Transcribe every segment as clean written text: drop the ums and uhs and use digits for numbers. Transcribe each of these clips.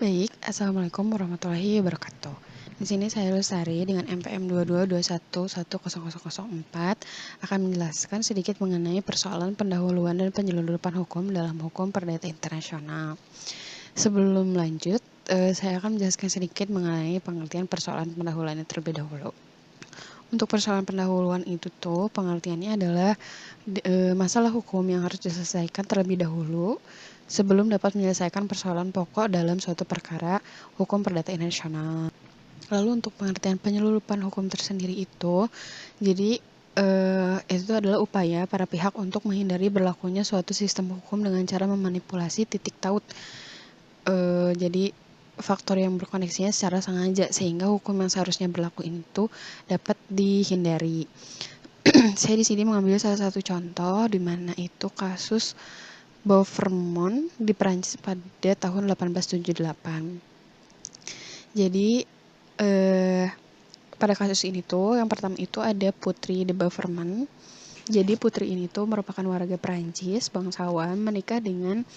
Baik, Assalamualaikum warahmatullahi wabarakatuh. Di sini saya Lestari dengan NPM 22211004 akan menjelaskan sedikit mengenai persoalan pendahuluan dan penyelundupan hukum dalam hukum perdata internasional. Sebelum lanjut, saya akan menjelaskan sedikit mengenai pengertian persoalan pendahuluan terlebih dahulu. Untuk persoalan pendahuluan itu pengertiannya adalah masalah hukum yang harus diselesaikan terlebih dahulu sebelum dapat menyelesaikan persoalan pokok dalam suatu perkara hukum perdata internasional. Lalu untuk pengertian penyelundupan hukum tersendiri jadi itu adalah upaya para pihak untuk menghindari berlakunya suatu sistem hukum dengan cara memanipulasi titik taut. Jadi faktor yang berkoneksinya secara sengaja sehingga hukum yang seharusnya berlaku itu dapat dihindari. Saya di sini mengambil salah satu contoh di mana itu kasus Beaufort di Perancis pada tahun 1878. Jadi pada kasus ini yang pertama itu ada Putri de Beaufort. Jadi putri ini merupakan warga Perancis, bangsawan, menikah dengan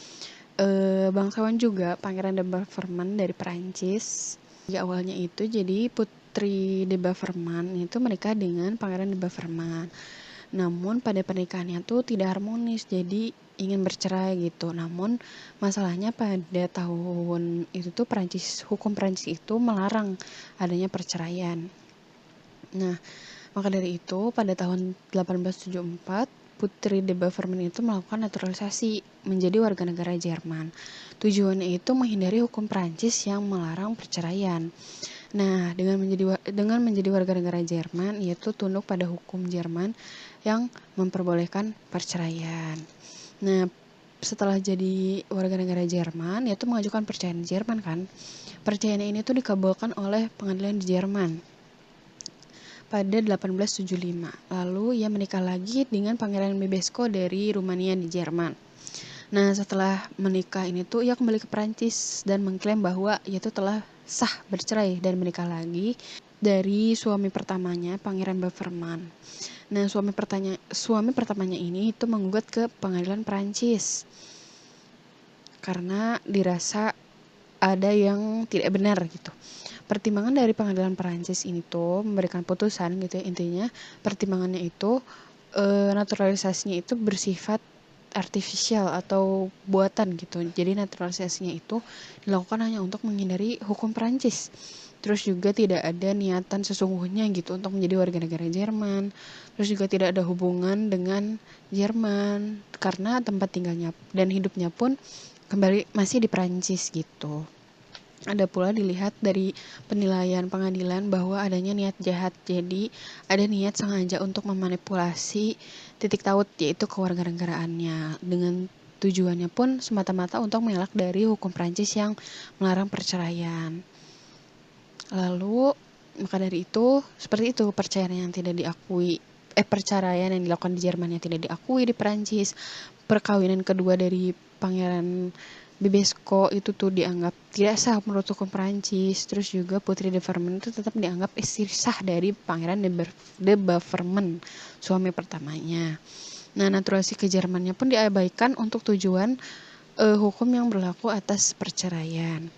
bangsawan juga, Pangeran de Beaufort dari Perancis. Di awalnya itu jadi Putri de Beaufort itu menikah dengan Pangeran de Beaufort. Namun pada pernikahannya tidak harmonis, jadi ingin bercerai gitu. Namun masalahnya pada tahun itu hukum Perancis itu melarang adanya perceraian. Nah, maka dari itu pada tahun 1874 Putri de Beaufort itu melakukan naturalisasi menjadi warga negara Jerman. Tujuannya itu menghindari hukum Prancis yang melarang perceraian. Nah, dengan menjadi warga negara Jerman, yaitu tunduk pada hukum Jerman yang memperbolehkan perceraian. Nah, setelah jadi warga negara Jerman, yaitu mengajukan perceraian Jerman kan. Perceraian ini dikabulkan oleh pengadilan di Jerman pada 1875. Lalu ia menikah lagi dengan Pangeran Bibesco dari Rumania di Jerman. Nah, setelah menikah ini ia kembali ke Perancis dan mengklaim bahwa ia telah sah bercerai dan menikah lagi dari suami pertamanya, Pangeran Beaufort. Nah, suami pertamanya ini menggugat ke pengadilan Perancis karena dirasa ada yang tidak benar gitu. Pertimbangan dari pengadilan Perancis ini memberikan putusan gitu ya, intinya pertimbangannya naturalisasinya bersifat artifisial atau buatan gitu. Jadi naturalisasinya dilakukan hanya untuk menghindari hukum Perancis. Terus juga tidak ada niatan sesungguhnya gitu untuk menjadi warga negara Jerman. Terus juga tidak ada hubungan dengan Jerman karena tempat tinggalnya dan hidupnya pun kembali masih di Perancis gitu. Ada pula dilihat dari penilaian pengadilan bahwa adanya niat jahat, jadi ada niat sengaja untuk memanipulasi titik taut yaitu kewarganegaraannya, dengan tujuannya pun semata-mata untuk mengelak dari hukum Prancis yang melarang perceraian. Lalu maka dari itu seperti itu perceraian yang dilakukan di Jerman yang tidak diakui di Prancis. Perkawinan kedua dari Pangeran Bibesco itu dianggap tidak sah menurut hukum Prancis. Terus juga Putri de Beaufort itu tetap dianggap istri sah dari Pangeran de Beaufort, suami pertamanya. Nah, naturalisasi ke Jermannya pun diabaikan untuk tujuan hukum yang berlaku atas perceraian.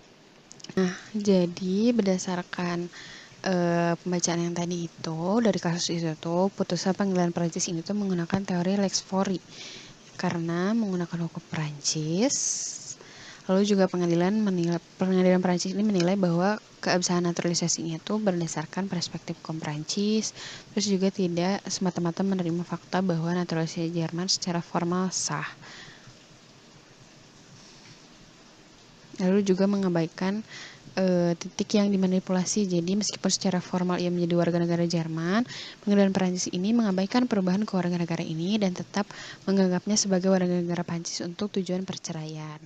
Nah, jadi berdasarkan pembacaan yang tadi dari kasus itu putusan pengadilan Prancis ini menggunakan teori Lex Fori karena menggunakan hukum Prancis. Lalu juga pengadilan Prancis ini menilai bahwa keabsahan naturalisasinya berdasarkan perspektif hukum Prancis, terus juga tidak semata-mata menerima fakta bahwa naturalisasi Jerman secara formal sah. Lalu juga mengabaikan titik yang dimanipulasi. Jadi meskipun secara formal ia menjadi warga negara Jerman, pengadilan Prancis ini mengabaikan perubahan kewarganegaraan ini dan tetap menganggapnya sebagai warga negara Prancis untuk tujuan perceraian.